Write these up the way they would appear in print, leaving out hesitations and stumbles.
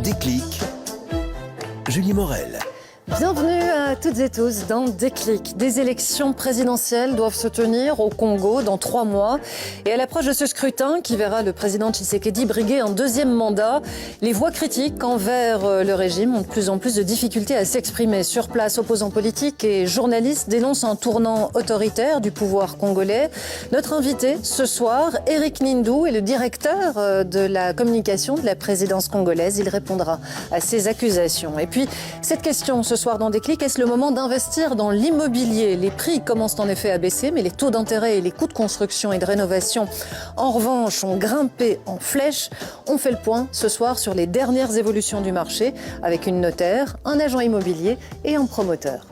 Déclic, Julie Morel. Bienvenue à toutes et tous dans Déclic. Des élections présidentielles doivent se tenir au Congo dans 3 mois. Et à l'approche de ce scrutin qui verra le président Tshisekedi briguer un 2e mandat, les voix critiques envers le régime ont de plus en plus de difficultés à s'exprimer. Sur place, opposants politiques et journalistes dénoncent un tournant autoritaire du pouvoir congolais. Notre invité ce soir, Eric Nindou, est le directeur de la communication de la présidence congolaise. Il répondra à ces accusations. Et puis, cette question ce soir dans Déclic, est-ce le moment d'investir dans l'immobilier? Les prix commencent en effet à baisser, mais les taux d'intérêt et les coûts de construction et de rénovation, en revanche, ont grimpé en flèche. On fait le point ce soir sur les dernières évolutions du marché avec une notaire, un agent immobilier et un promoteur.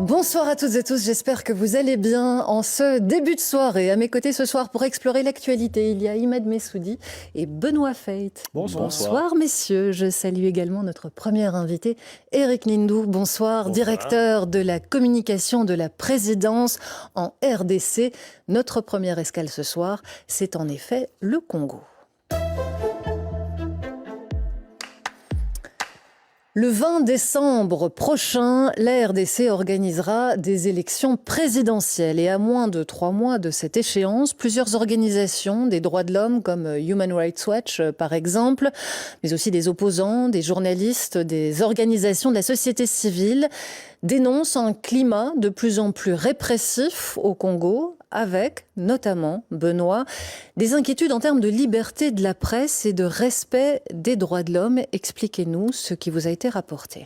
Bonsoir à toutes et tous, j'espère que vous allez bien en ce début de soirée. À mes côtés ce soir pour explorer l'actualité, il y a Imad Messoudi et Benoît Feit. Bonsoir messieurs, je salue également notre premier invité, Eric Nindou. Bonsoir, directeur de la communication de la présidence en RDC. Notre première escale ce soir, c'est en effet le Congo. Le 20 décembre prochain, la RDC organisera des élections présidentielles. Et à moins de 3 mois de cette échéance, plusieurs organisations des droits de l'homme comme Human Rights Watch par exemple, mais aussi des opposants, des journalistes, des organisations de la société civile, dénoncent un climat de plus en plus répressif au Congo, avec, notamment, Benoît, des inquiétudes en termes de liberté de la presse et de respect des droits de l'homme. Expliquez-nous ce qui vous a été rapporté.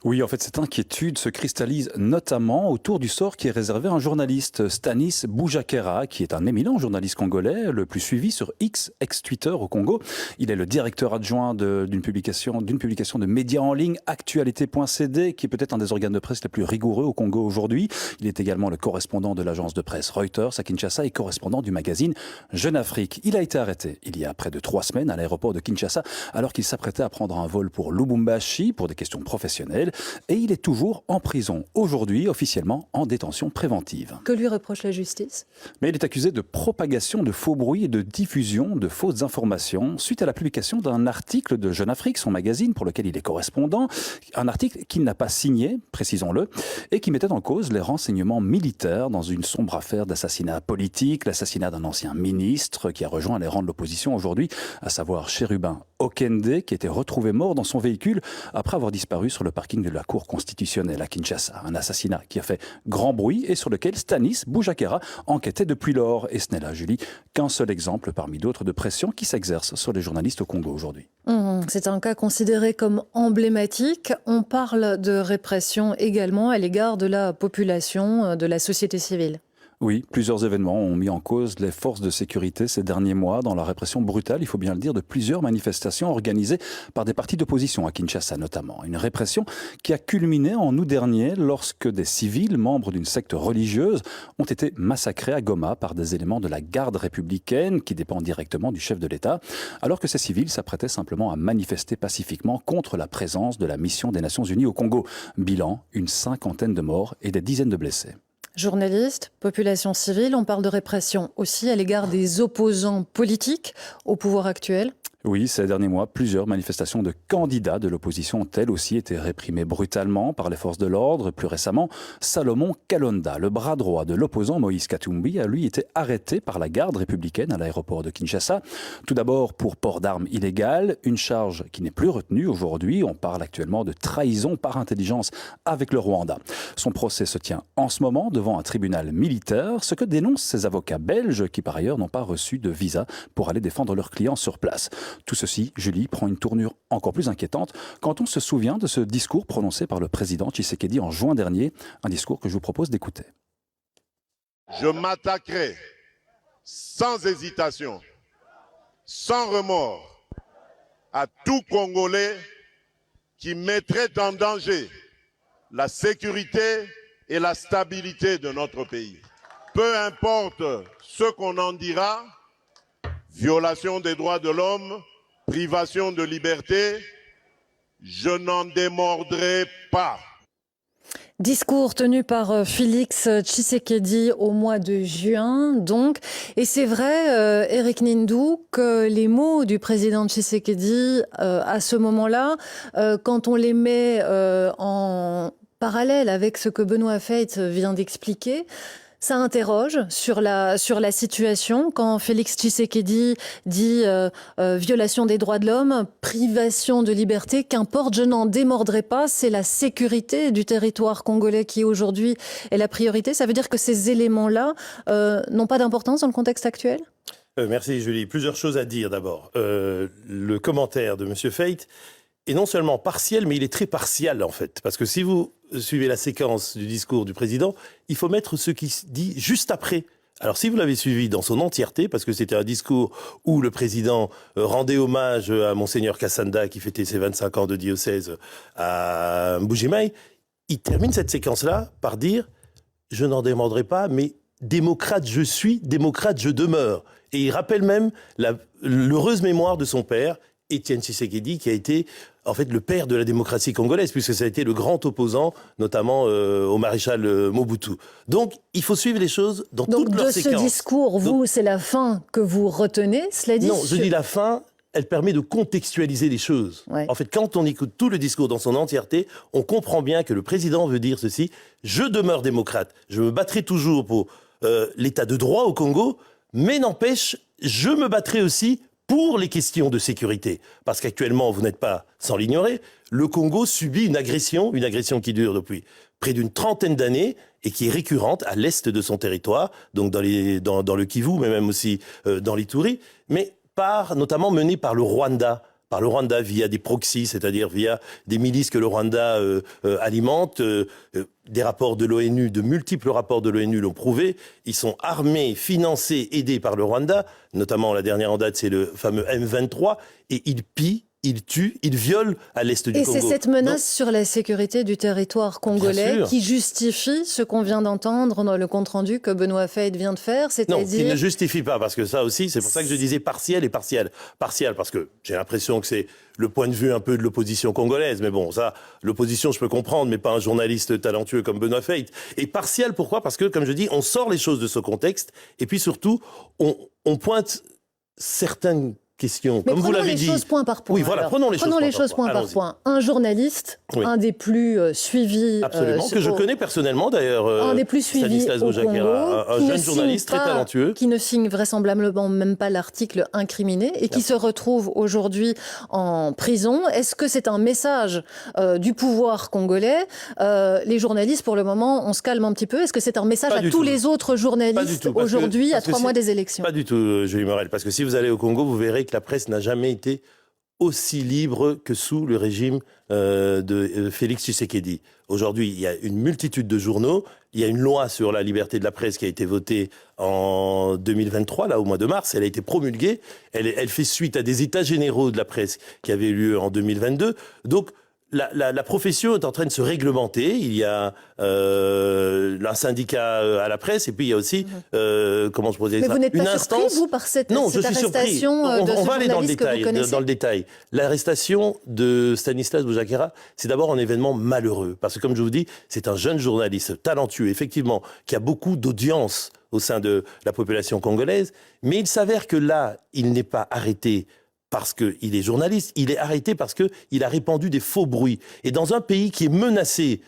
Oui, en fait, cette inquiétude se cristallise notamment autour du sort qui est réservé à un journaliste, Stanis Boujakera, qui est un éminent journaliste congolais, le plus suivi sur X, ex-Twitter au Congo. Il est le directeur adjoint d'une publication de médias en ligne, actualité.cd, qui est peut-être un des organes de presse les plus rigoureux au Congo aujourd'hui. Il est également le correspondant de l'agence de presse Reuters à Kinshasa et correspondant du magazine Jeune Afrique. Il a été arrêté il y a près de 3 semaines à l'aéroport de Kinshasa, alors qu'il s'apprêtait à prendre un vol pour Lubumbashi pour des questions professionnelles. Et il est toujours en prison, aujourd'hui officiellement en détention préventive. Que lui reproche la justice? Mais il est accusé de propagation de faux bruits et de diffusion de fausses informations suite à la publication d'un article de Jeune Afrique, son magazine pour lequel il est correspondant. Un article qu'il n'a pas signé, précisons-le, et qui mettait en cause les renseignements militaires dans une sombre affaire d'assassinat politique, l'assassinat d'un ancien ministre qui a rejoint les rangs de l'opposition aujourd'hui, à savoir Chérubin Okende, qui était retrouvé mort dans son véhicule après avoir disparu sur le parking de la Cour constitutionnelle à Kinshasa. Un assassinat qui a fait grand bruit et sur lequel Stanis Boujakera enquêtait depuis lors. Et ce n'est là, Julie, qu'un seul exemple parmi d'autres de pression qui s'exerce sur les journalistes au Congo aujourd'hui. C'est un cas considéré comme emblématique. On parle de répression également à l'égard de la population, de la société civile. Oui, plusieurs événements ont mis en cause les forces de sécurité ces derniers mois dans la répression brutale, il faut bien le dire, de plusieurs manifestations organisées par des partis d'opposition à Kinshasa notamment. Une répression qui a culminé en août dernier lorsque des civils, membres d'une secte religieuse, ont été massacrés à Goma par des éléments de la garde républicaine qui dépend directement du chef de l'État, alors que ces civils s'apprêtaient simplement à manifester pacifiquement contre la présence de la mission des Nations Unies au Congo. Bilan, une 50aine de morts et des dizaines de blessés. Journalistes, population civile, on parle de répression aussi à l'égard des opposants politiques au pouvoir actuel. Oui, ces derniers mois, plusieurs manifestations de candidats de l'opposition ont elles aussi été réprimées brutalement par les forces de l'ordre. Plus récemment, Salomon Kalonda, le bras droit de l'opposant Moïse Katumbi, a lui été arrêté par la garde républicaine à l'aéroport de Kinshasa. Tout d'abord pour port d'armes illégales, une charge qui n'est plus retenue aujourd'hui. On parle actuellement de trahison par intelligence avec le Rwanda. Son procès se tient en ce moment devant un tribunal militaire, ce que dénoncent ses avocats belges qui par ailleurs n'ont pas reçu de visa pour aller défendre leurs clients sur place. Tout ceci, Julie, prend une tournure encore plus inquiétante quand on se souvient de ce discours prononcé par le président Tshisekedi en juin dernier, un discours que je vous propose d'écouter. Je m'attaquerai sans hésitation, sans remords, à tout Congolais qui mettrait en danger la sécurité et la stabilité de notre pays. Peu importe ce qu'on en dira, violation des droits de l'homme, privation de liberté, je n'en démordrai pas. Discours tenu par Félix Tshisekedi au mois de juin, donc. Et c'est vrai, Eric Nindou, que les mots du président Tshisekedi, à ce moment-là, quand on les met en parallèle avec ce que Benoît Feith vient d'expliquer, ça interroge sur la situation. Quand Félix Tshisekedi dit violation des droits de l'homme, privation de liberté, qu'importe, je n'en démordrai pas, c'est la sécurité du territoire congolais qui aujourd'hui est la priorité. Ça veut dire que ces éléments-là n'ont pas d'importance dans le contexte actuel ? Merci Julie. Plusieurs choses à dire d'abord. Le commentaire de M. Feith est non seulement partiel, mais il est très partial en fait. Parce que si vous suivez la séquence du discours du président, il faut mettre ce qui se dit juste après. Alors si vous l'avez suivi dans son entièreté, parce que c'était un discours où le président rendait hommage à Monseigneur Kassanda qui fêtait ses 25 ans de diocèse à Mbujimaï, il termine cette séquence-là par dire « Je n'en démordrai pas, mais démocrate je suis, démocrate je demeure ». Et il rappelle même l'heureuse mémoire de son père, Étienne Tshisekedi, qui a été en fait le père de la démocratie congolaise, puisque ça a été le grand opposant, notamment au maréchal Mobutu. Donc, il faut suivre les choses dans toute leur séquence. Donc, de ce discours, vous, c'est la fin que vous retenez, cela dit ? Non, je dis la fin, elle permet de contextualiser les choses. Ouais. En fait, quand on écoute tout le discours dans son entièreté, on comprend bien que le président veut dire ceci, je demeure démocrate, je me battrai toujours pour l'état de droit au Congo, mais n'empêche, je me battrai aussi pour les questions de sécurité. Parce qu'actuellement, vous n'êtes pas sans l'ignorer, le Congo subit une agression qui dure depuis près d'une trentaine d'années et qui est récurrente à l'est de son territoire, donc dans le Kivu, mais même aussi dans l'Ituri, mais notamment menée par le Rwanda via des proxys, c'est-à-dire via des milices que le Rwanda alimente. Des rapports de l'ONU, de multiples rapports de l'ONU l'ont prouvé. Ils sont armés, financés, aidés par le Rwanda. Notamment, la dernière en date, c'est le fameux M23. Et ils pillent, ils tuent, ils violent à l'est du Congo. Et c'est cette menace sur la sécurité du territoire congolais qui justifie ce qu'on vient d'entendre dans le compte-rendu que Benoît Feith vient de faire, c'est-à-dire... Non, qui ne justifie pas, parce que ça aussi, c'est pour ça que je disais partiel et partiel. Partiel, parce que j'ai l'impression que c'est le point de vue un peu de l'opposition congolaise. Mais bon, ça, l'opposition, je peux comprendre, mais pas un journaliste talentueux comme Benoît Feith. Et partiel, pourquoi ? Parce que, comme je dis, on sort les choses de ce contexte, et puis surtout, on pointe certaines questions, mais comme vous l'avez dit. Prenons les choses point par point. Oui, voilà, prenons les choses point par point. Un journaliste, un des plus suivis... Absolument, que je connais personnellement d'ailleurs. Un des plus suivis au Congo, un jeune journaliste très talentueux. Qui ne signe vraisemblablement même pas l'article incriminé et qui se retrouve aujourd'hui en prison. Est-ce que c'est un message du pouvoir congolais ? Les journalistes, pour le moment, on se calme un petit peu. Est-ce que c'est un message à tous les autres journalistes aujourd'hui, à 3 mois des élections ? Pas du tout, Julie Morel, parce que si vous allez au Congo, vous verrez que la presse n'a jamais été aussi libre que sous le régime de Félix Tshisekedi. Aujourd'hui, il y a une multitude de journaux, il y a une loi sur la liberté de la presse qui a été votée en 2023, là au mois de mars, elle a été promulguée, elle fait suite à des états généraux de la presse qui avaient eu lieu en 2022, donc la profession est en train de se réglementer. Il y a un syndicat à la presse et puis il y a aussi, comment je pourrais dire ça, une instance. Mais vous n'êtes pas surpris, vous, par cette arrestation de ce on va aller dans le détail. détail. L'arrestation de Stanislas Boujakera, c'est d'abord un événement malheureux. Parce que, comme je vous dis, c'est un jeune journaliste talentueux, effectivement, qui a beaucoup d'audience au sein de la population congolaise. Mais il s'avère que là, il n'est pas arrêté parce qu'il est journaliste, il est arrêté parce qu'il a répandu des faux bruits. Et dans un pays qui est menacé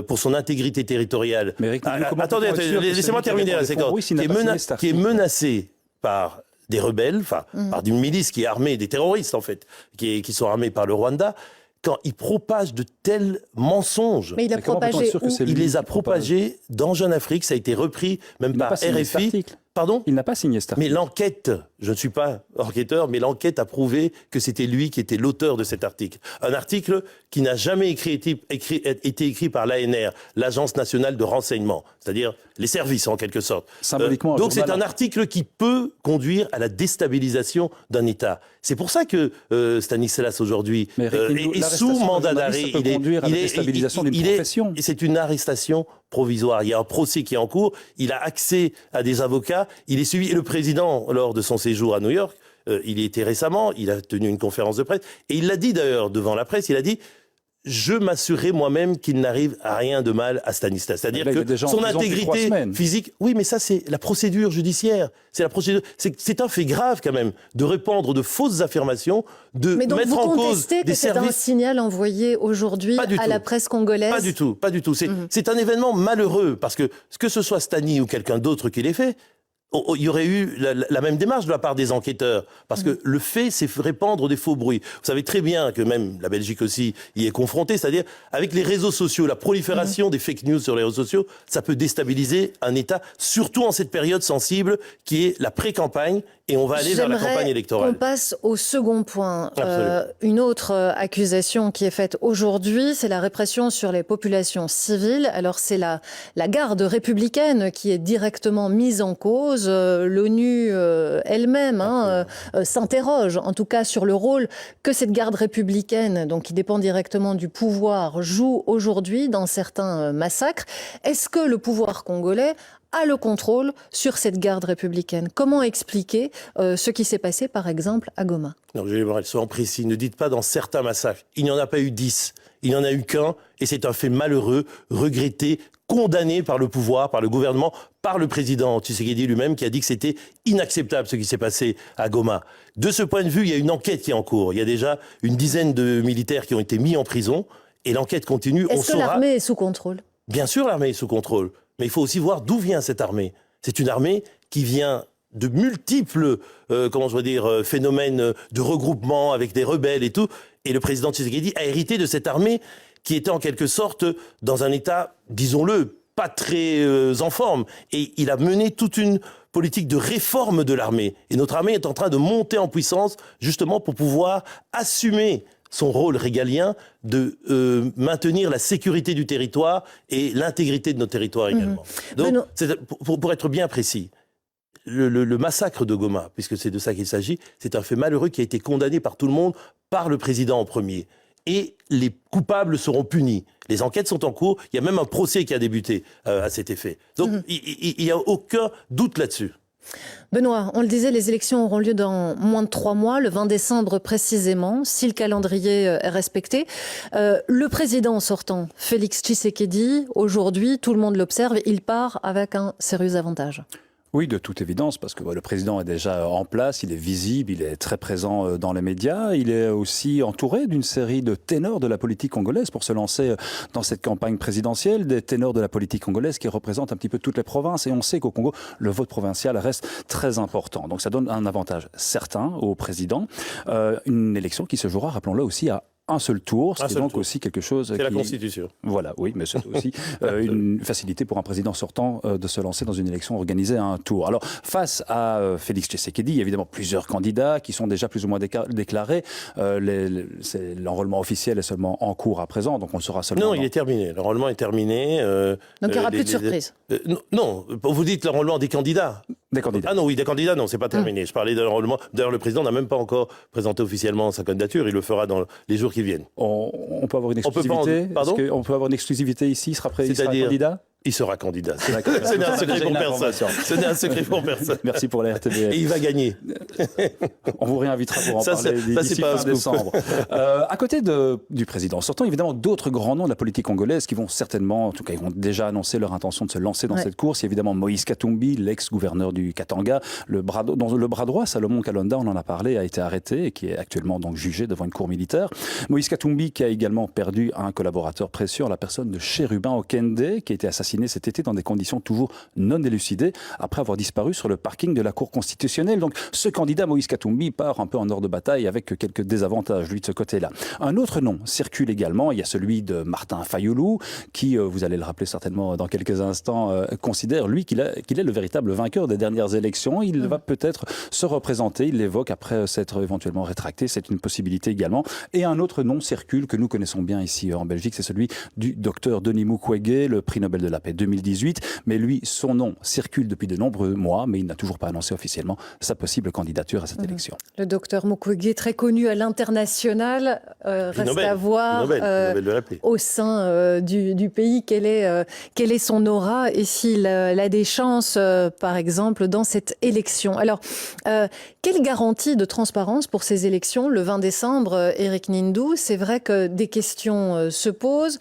pour son intégrité territoriale... Mais Eric, attendez, laissez-moi terminer la séquence. Qui est menacé par des rebelles, par une milice qui est armée, des terroristes en fait, qui sont armés par le Rwanda, quand il propage de tels mensonges. Mais il a propagé où ? Il les a propagés dans Jeune Afrique, ça a été repris même par RFI. Pardon ? Il n'a pas signé cet article. Mais l'enquête, je ne suis pas enquêteur, mais l'enquête a prouvé que c'était lui qui était l'auteur de cet article. Un article qui n'a jamais été écrit par l'ANR, l'Agence nationale de renseignement, c'est-à-dire les services en quelque sorte. Symboliquement. Donc c'est un article qui peut conduire à la déstabilisation d'un État. C'est pour ça que Stanislas aujourd'hui est sous mandat d'arrêt. Il peut conduire à la déstabilisation d'une profession. C'est une arrestation provisoire. Il y a un procès qui est en cours. Il a accès à des avocats. Il est suivi. Et le président, lors de son séjour à New York, il y était récemment, il a tenu une conférence de presse. Et il l'a dit d'ailleurs devant la presse, il a dit je m'assurerai moi-même qu'il n'arrive à rien de mal à Stanislas. C'est-à-dire que son intégrité physique... Oui, mais ça, c'est la procédure judiciaire. C'est la procédure. C'est un fait grave, quand même, de répandre de fausses affirmations, de mettre en cause des services... Mais donc vous contestez que c'est un signal envoyé aujourd'hui à la presse congolaise? Pas du tout, pas du tout. C'est un événement malheureux, parce que ce soit Stani ou quelqu'un d'autre qui l'ait fait, il y aurait eu la même démarche de la part des enquêteurs. Parce que le fait, c'est répandre des faux bruits. Vous savez très bien que même la Belgique aussi y est confrontée. C'est-à-dire, avec les réseaux sociaux, la prolifération des fake news sur les réseaux sociaux, ça peut déstabiliser un État, surtout en cette période sensible qui est la pré-campagne. Et on va aller vers la campagne électorale. On passe au second point. Une autre accusation qui est faite aujourd'hui, c'est la répression sur les populations civiles. Alors c'est la garde républicaine qui est directement mise en cause. L'ONU elle-même s'interroge, en tout cas, sur le rôle que cette garde républicaine, donc qui dépend directement du pouvoir, joue aujourd'hui dans certains massacres. Est-ce que le pouvoir congolais a le contrôle sur cette garde républicaine? Comment expliquer ce qui s'est passé, par exemple, à Goma? Non, Julie Morel, soyons précis. Ne dites pas dans certains massacres. Il n'y en a pas eu 10. Il n'y en a eu qu'un. Et c'est un fait malheureux, regretté, condamné par le pouvoir, par le gouvernement, par le président Tshisekedi lui-même, qui a dit que c'était inacceptable ce qui s'est passé à Goma. De ce point de vue, il y a une enquête qui est en cours. Il y a déjà une dizaine de militaires qui ont été mis en prison. Et l'enquête continue. Est-ce que l'armée est sous contrôle? Bien sûr, l'armée est sous contrôle. Mais il faut aussi voir d'où vient cette armée. C'est une armée qui vient de multiples phénomènes de regroupement avec des rebelles et tout. Et le président Tshisekedi a hérité de cette armée qui était en quelque sorte dans un état, disons-le, pas très en forme. Et il a mené toute une politique de réforme de l'armée. Et notre armée est en train de monter en puissance justement pour pouvoir assumer son rôle régalien de maintenir la sécurité du territoire et l'intégrité de nos territoires également. Donc, pour être bien précis, le massacre de Goma, puisque c'est de ça qu'il s'agit, c'est un fait malheureux qui a été condamné par tout le monde, par le président en premier. Et les coupables seront punis. Les enquêtes sont en cours, il y a même un procès qui a débuté à cet effet. Donc il n'y a aucun doute là-dessus. Benoît, on le disait, les élections auront lieu dans moins de 3 mois, le 20 décembre précisément, si le calendrier est respecté. Le président sortant, Félix Tshisekedi, aujourd'hui, tout le monde l'observe, il part avec un sérieux avantage. Oui, de toute évidence, parce que le président est déjà en place, il est visible, il est très présent dans les médias, il est aussi entouré d'une série de ténors de la politique congolaise pour se lancer dans cette campagne présidentielle, des ténors de la politique congolaise qui représentent un petit peu toutes les provinces, et on sait qu'au Congo, le vote provincial reste très important. Donc ça donne un avantage certain au président, une élection qui se jouera, rappelons-le aussi, à un seul tour, c'est donc aussi quelque chose qui... C'est la Constitution. Voilà, oui, mais c'est aussi une facilité pour un président sortant de se lancer dans une élection organisée à un tour. Alors, face à Félix Tshisekedi, il y a évidemment plusieurs candidats qui sont déjà plus ou moins déclarés. L'enrôlement officiel est seulement en cours à présent, donc on le saura seulement... Non, il est terminé. L'enrôlement est terminé. Donc il n'y aura plus de surprise. Non, vous dites l'enrôlement des candidats. Des candidats. Ah non, oui, des candidats, non, c'est pas terminé. Je parlais de l'enrôlement. D'ailleurs, le président n'a même pas encore présenté officiellement sa candidature. Il le fera dans les jours qui viennent. On peut avoir une exclusivité. Pardon ? On peut avoir une exclusivité ici. Il sera candidat. Il sera candidat. Ce n'est un secret pour personne. Ce n'est un secret pour personne. Merci pour la RTBF. Et il va gagner. On vous réinvitera pour en parler d'ici fin décembre. À côté du président sortant, évidemment, d'autres grands noms de la politique congolaise qui vont certainement, en tout cas, ils vont déjà annoncer leur intention de se lancer dans cette course. Il y a évidemment Moïse Katumbi, l'ex-gouverneur du Katanga. Dans le bras droit, Salomon Kalonda, on en a parlé, a été arrêté et qui est actuellement donc jugé devant une cour militaire. Moïse Katumbi qui a également perdu un collaborateur précieux, la personne de Chérubin Okende, qui a été assassiné cet été dans des conditions toujours non élucidées après avoir disparu sur le parking de la Cour constitutionnelle. Donc ce candidat Moïse Katumbi part un peu en ordre de bataille avec quelques désavantages, lui, de ce côté-là. Un autre nom circule également, il y a celui de Martin Fayulu, qui, vous allez le rappeler certainement dans quelques instants, considère, lui, qu'il est le véritable vainqueur des dernières élections. Il va peut-être se représenter, il l'évoque après s'être éventuellement rétracté, c'est une possibilité également. Et un autre nom circule que nous connaissons bien ici en Belgique, c'est celui du docteur Denis Mukwege, le prix Nobel de la paix 2018. Mais lui, son nom circule depuis de nombreux mois, mais il n'a toujours pas annoncé officiellement sa possible candidature à cette élection. Le docteur Mukwege, très connu à l'international, reste à voir au sein du pays quelle est son aura et s'il a des chances, par exemple, dans cette élection. Alors, quelle garantie de transparence pour ces élections le 20 décembre, Eric Nindou? C'est vrai que des questions se posent.